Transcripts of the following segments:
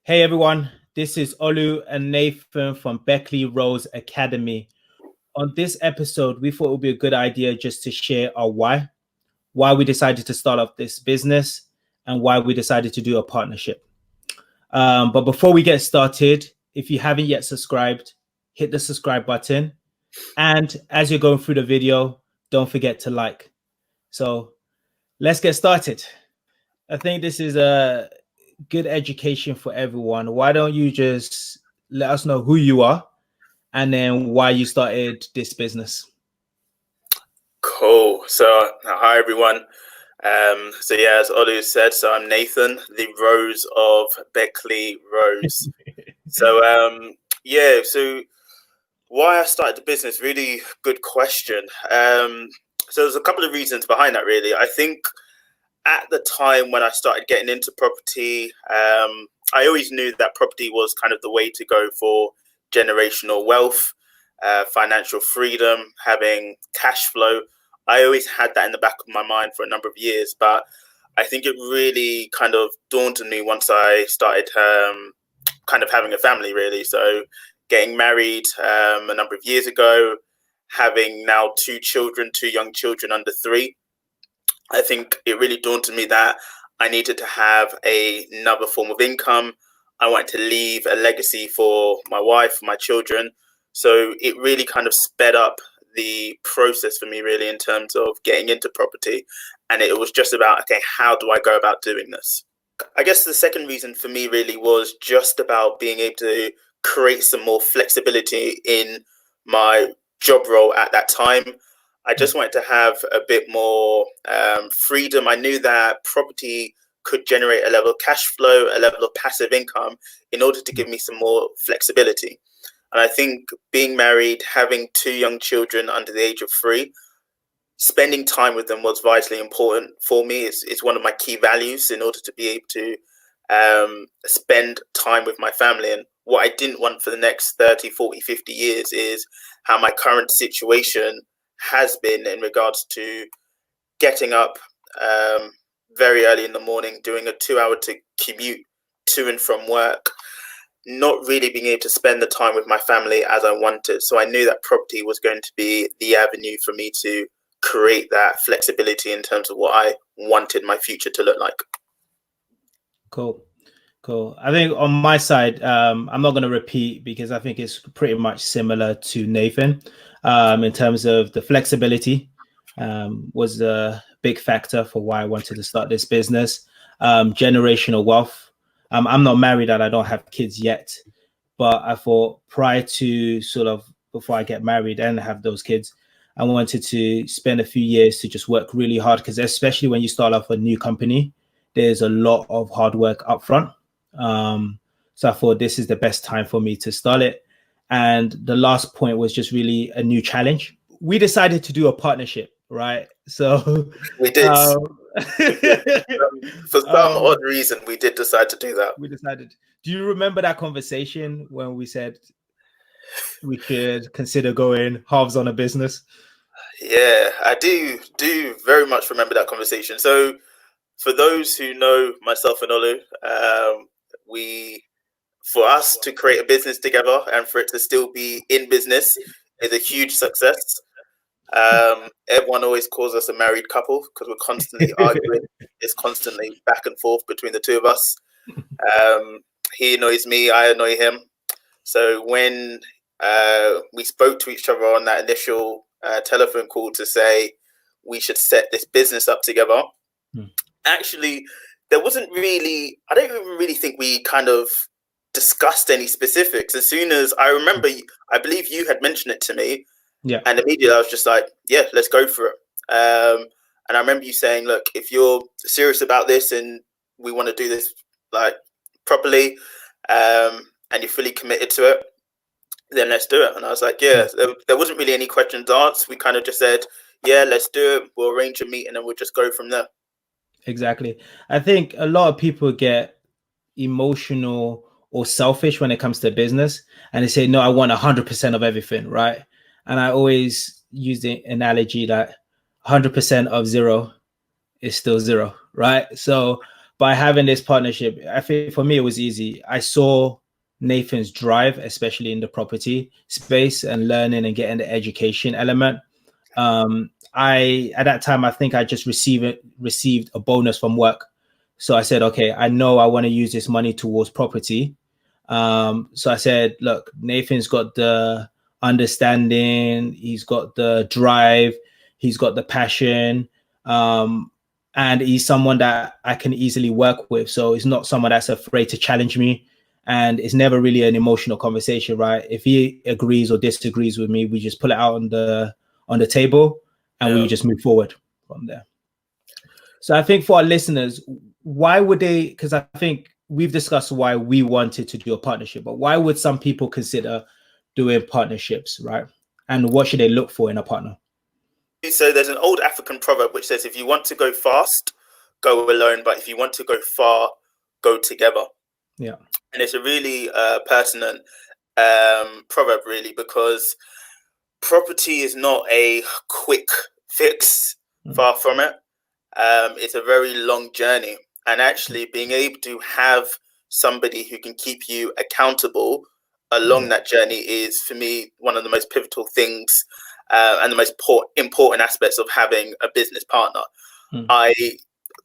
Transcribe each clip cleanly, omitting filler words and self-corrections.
Hey everyone, this is Olu and Nathan from Beckley Rose Academy. On this episode, we thought it would be a good idea just to share our why we decided to start up this business, and why we decided to do a partnership. But before we get started, if you haven't yet subscribed, hit the subscribe button. And as you're going through the video, don't forget to like. So let's get started. I think this is a good education for everyone. Why don't you just let us know who you are and then why you started this business? Cool. So, hi everyone. As Olu said, so I'm Nathan, the Rose of Beckley Rose. So why I started the business, really good question. So there's a couple of reasons behind that, really. I think at the time when I started getting into property, I always knew that property was kind of the way to go for generational wealth, financial freedom, having cash flow. I always had that in the back of my mind for a number of years, but I think it really kind of dawned on me once I started kind of having a family, really. So getting married a number of years ago, having now two young children under 3. I think it really dawned on me that I needed to have another form of income. I wanted to leave a legacy for my wife, my children. So it really kind of sped up the process for me, really, in terms of getting into property. And it was just about, okay, how do I go about doing this? I guess the second reason for me really was just about being able to create some more flexibility in my job role at that time. I just wanted to have a bit more freedom. I knew that property could generate a level of cash flow, a level of passive income in order to give me some more flexibility. And I think being married, having 2 young children under the age of 3, spending time with them was vitally important for me. It's one of my key values in order to be able to spend time with my family. And what I didn't want for the next 30, 40, 50 years is how my current situation has been in regards to getting up very early in the morning, doing a 2-hour commute to and from work, not really being able to spend the time with my family as I wanted. So I knew that property was going to be the avenue for me to create that flexibility in terms of what I wanted my future to look like. Cool. I think on my side, I'm not going to repeat because I think it's pretty much similar to Nathan in terms of the flexibility was a big factor for why I wanted to start this business. Generational wealth. I'm not married and I don't have kids yet, but I thought prior to before I get married and have those kids, I wanted to spend a few years to just work really hard, because especially when you start off a new company, there's a lot of hard work up front. So I thought this is the best time for me to start it. And the last point was just really a new challenge. We decided to do a partnership, right? So we did. For some odd reason, we did decide to do that. We decided. Do you remember that conversation when we said we should consider going halves on a business? Yeah, I do very much remember that conversation. So for those who know myself and Olu, for us to create a business together and for it to still be in business is a huge success. Everyone always calls us a married couple because we're constantly arguing. It's constantly back and forth between the two of us. He annoys me, I annoy him. So when we spoke to each other on that initial telephone call to say we should set this business up together, actually, there wasn't really, I don't even really think we kind of discussed any specifics. As soon as I remember, I believe you had mentioned it to me. Yeah. And immediately I was just like, yeah, let's go for it. And I remember you saying, look, if you're serious about this and we want to do this like properly, and you're fully committed to it, then let's do it. And I was like, yeah, there wasn't really any questions asked. We kind of just said, yeah, let's do it. We'll arrange a meeting and we'll just go from there. Exactly. I think a lot of people get emotional or selfish when it comes to business, and they say, no, I want 100% of everything, right? And I always use the analogy that 100% of 0 is still 0, right? So by having this partnership, I think for me it was easy. I saw Nathan's drive, especially in the property space and learning and getting the education element. I at that time I think I just received a bonus from work. So I said, okay, I know I want to use this money towards property. So I said, look, Nathan's got the understanding, he's got the drive, he's got the passion, and he's someone that I can easily work with. So he's not someone that's afraid to challenge me. And it's never really an emotional conversation, right? If he agrees or disagrees with me, we just pull it out on the table and we just move forward from there. So I think for our listeners, why would they, because I think we've discussed why we wanted to do a partnership, but why would some people consider doing partnerships, right? And what should they look for in a partner? So there's an old African proverb which says, if you want to go fast, go alone. But if you want to go far, go together. Yeah. And it's a really pertinent proverb, really, because property is not a quick fix, far from it. It's a very long journey. And actually being able to have somebody who can keep you accountable along that journey is, for me, one of the most pivotal things and the most important aspects of having a business partner. I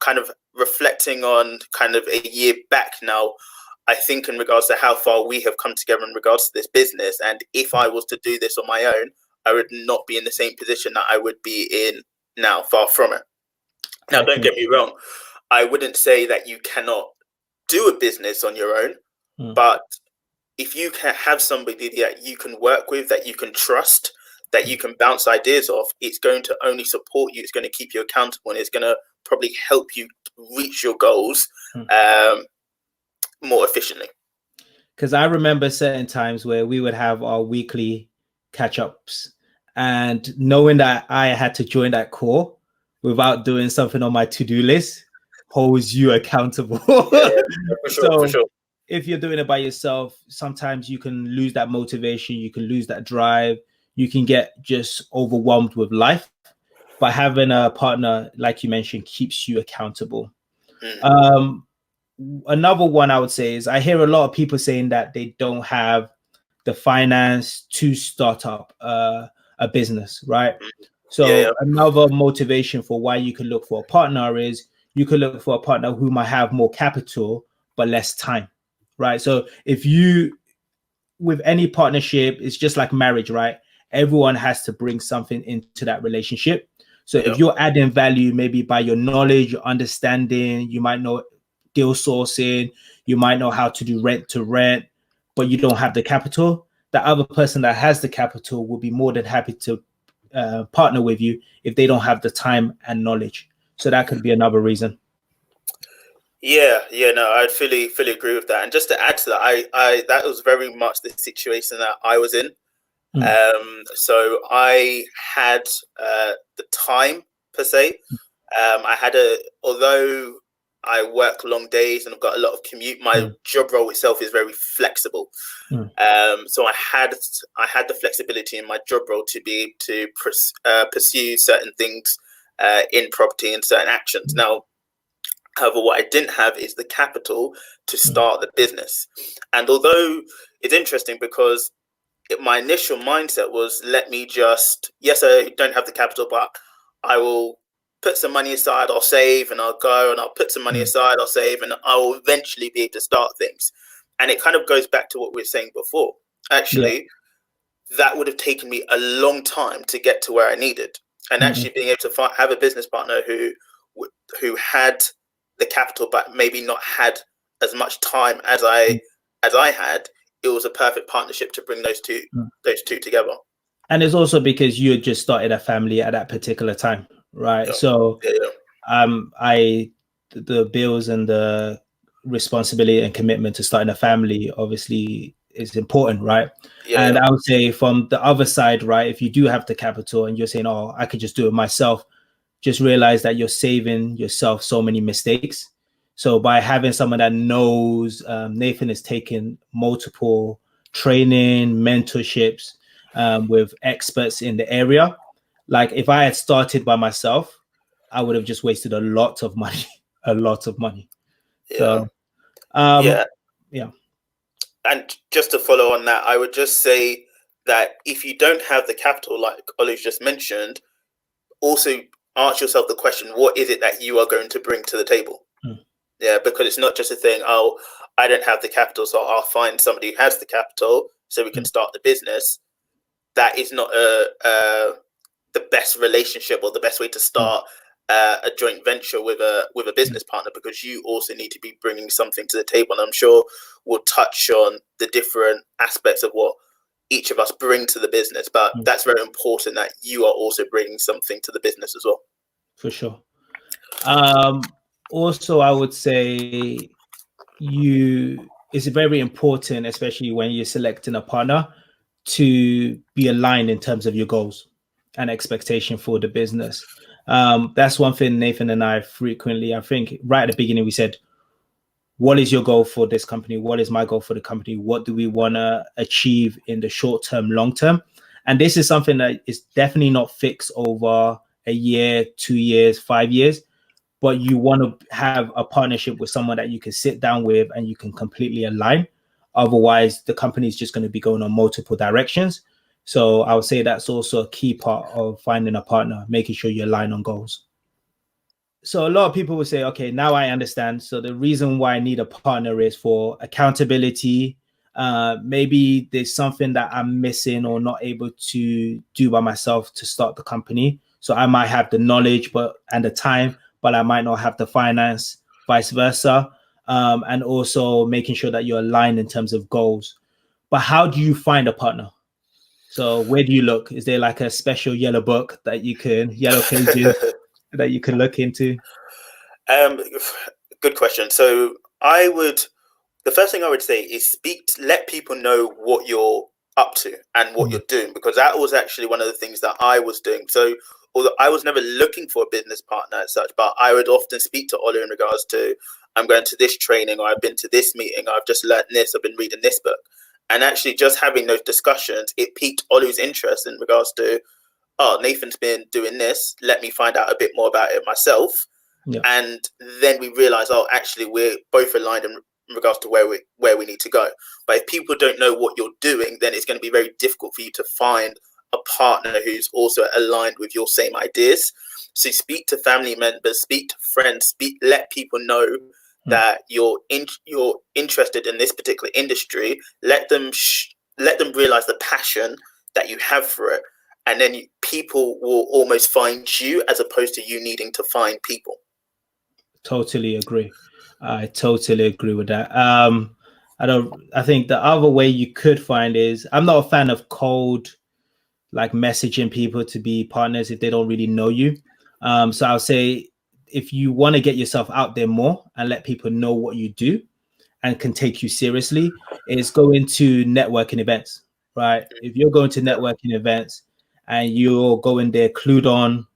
kind of reflecting on kind of a year back now, I think in regards to how far we have come together in regards to this business. And if I was to do this on my own, I would not be in the same position that I would be in now, far from it. Now, don't get me wrong. I wouldn't say that you cannot do a business on your own, but if you can have somebody that you can work with, that you can trust, that you can bounce ideas off, it's going to only support you. It's going to keep you accountable, and it's going to probably help you reach your goals more efficiently. Because I remember certain times where we would have our weekly catch-ups, and knowing that I had to join that call without doing something on my to-do list holds you accountable. For sure. If you're doing it by yourself, sometimes you can lose that motivation, you can lose that drive, you can get just overwhelmed with life. But having a partner, like you mentioned, keeps you accountable. Another one I would say is I hear a lot of people saying that they don't have the finance to start up a business, right? So another motivation for why you could look for a partner is you could look for a partner who might have more capital but less time, right? So if you, with any partnership, it's just like marriage, right? Everyone has to bring something into that relationship. So if you're adding value, maybe by your knowledge, your understanding, you might know deal sourcing, you might know how to do rent to rent, but you don't have the capital. The other person that has the capital will be more than happy to partner with you if they don't have the time and knowledge. So that could be another reason. No, I'd fully agree with that. And just to add to that, I that was very much the situation that I was in. So I had the time per se. Although I work long days and I've got a lot of commute, my job role itself is very flexible. So I had the flexibility in my job role to be able to pursue certain things in property and certain actions. Now, however, what I didn't have is the capital to start the business. And although it's interesting because my initial mindset was, yes, I don't have the capital, but I will put some money aside, I'll save, and I'll go, and I'll put some money aside, I'll save, and I will eventually be able to start things. And it kind of goes back to what we were saying before. Actually, that would have taken me a long time to get to where I needed. And actually being able to have a business partner who had the capital, but maybe not had as much time as I had, it was a perfect partnership to bring those two together. And it's also because you had just started a family at that particular time, right? So the bills and the responsibility and commitment to starting a family obviously is important, right? And I would say from the other side, right, if you do have the capital and you're saying, oh, I could just do it myself, just realize that you're saving yourself so many mistakes. So by having someone that knows, Nathan has taken multiple training, mentorships with experts in the area. Like if I had started by myself, I would have just wasted a lot of money. Yeah. So, um, Yeah. yeah. And just to follow on that, I would just say that if you don't have the capital, like Olu's just mentioned, also ask yourself the question, what is it that you are going to bring to the table? Mm. Yeah, because it's not just a thing, oh, I don't have the capital, so I'll find somebody who has the capital so we can start the business. That is not the best relationship or the best way to start a joint venture with a business partner, because you also need to be bringing something to the table. And I'm sure we'll touch on the different aspects of what each of us bring to the business, but that's very important that you are also bringing something to the business as well. For sure. Also, I would say it's very important, especially when you're selecting a partner, to be aligned in terms of your goals and expectation for the business. That's one thing Nathan and I frequently, I think right at the beginning, we said, what is your goal for this company? What is my goal for the company? What do we want to achieve in the short term, long term? And this is something that is definitely not fixed over a year, 2 years, 5 years, but you want to have a partnership with someone that you can sit down with and you can completely align. Otherwise, the company is just going to be going on multiple directions. So I would say that's also a key part of finding a partner, making sure you align on goals. So a lot of people will say, okay, now I understand. So the reason why I need a partner is for accountability. Maybe there's something that I'm missing or not able to do by myself to start the company. So I might have the knowledge and the time, but I might not have the finance, vice versa. And also making sure that you're aligned in terms of goals. But how do you find a partner? So where do you look? Is there like a special yellow book that yellow pages that you can look into? Um, Good question. So the first thing I would say is let people know what you're up to and what you're doing, because that was actually one of the things that I was doing. So although I was never looking for a business partner as such, but I would often speak to Olu in regards to, I'm going to this training, or I've been to this meeting, I've just learned this, I've been reading this book. And actually just having those discussions, it piqued Olu's interest in regards to, oh, Nathan's been doing this, let me find out a bit more about it myself. Yeah. And then we realize, oh, actually we're both aligned in regards to where we need to go. But if people don't know what you're doing, then it's going to be very difficult for you to find a partner who's also aligned with your same ideas. So speak to family members, speak to friends, let people know that you're interested in this particular industry. Let them realize the passion that you have for it, and then people will almost find you as opposed to you needing to find people. Totally agree. I totally agree with that. I think the other way you could find is, I'm not a fan of cold, like messaging people to be partners if they don't really know you. So I'll say, if you want to get yourself out there more and let people know what you do and can take you seriously, is going to networking events, right? If you're going to networking events and you're going there clued on,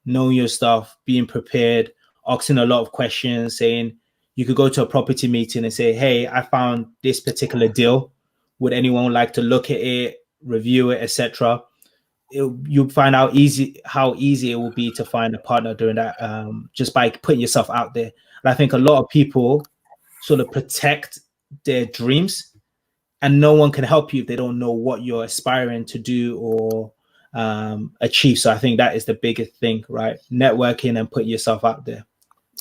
knowing your stuff, being prepared, asking a lot of questions, saying, you could go to a property meeting and say, hey, I found this particular deal. Would anyone like to look at it, review it, etc.? You'll find out how easy it will be to find a partner during that, just by putting yourself out there. And I think a lot of people sort of protect their dreams, and no one can help you if they don't know what you're aspiring to do or achieve. So I think that is the biggest thing, right? Networking and putting yourself out there.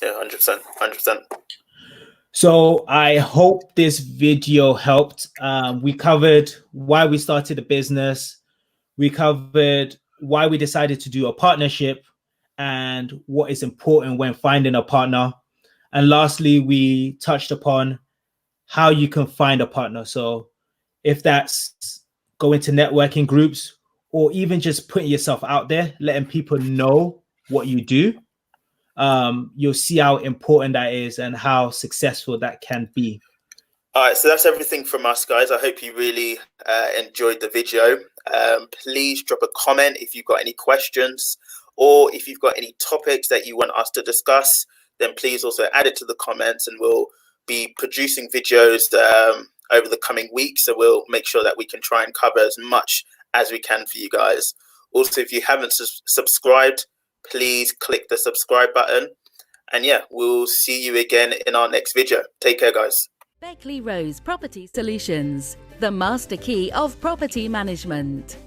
Yeah, 100%. So I hope this video helped. We covered why we started the business. We covered why we decided to do a partnership and what is important when finding a partner. And lastly, we touched upon how you can find a partner. So if that's going to networking groups, or even just putting yourself out there, letting people know what you do, you'll see how important that is and how successful that can be. All right, so that's everything from us, guys. I hope you really enjoyed the video. Please drop a comment if you've got any questions, or if you've got any topics that you want us to discuss, then please also add it to the comments, and we'll be producing videos over the coming weeks. So we'll make sure that we can try and cover as much as we can for you guys. Also, if you haven't subscribed, please click the subscribe button. And yeah, we'll see you again in our next video. Take care, guys. Beckley Rose Property Solutions, the master key of property management.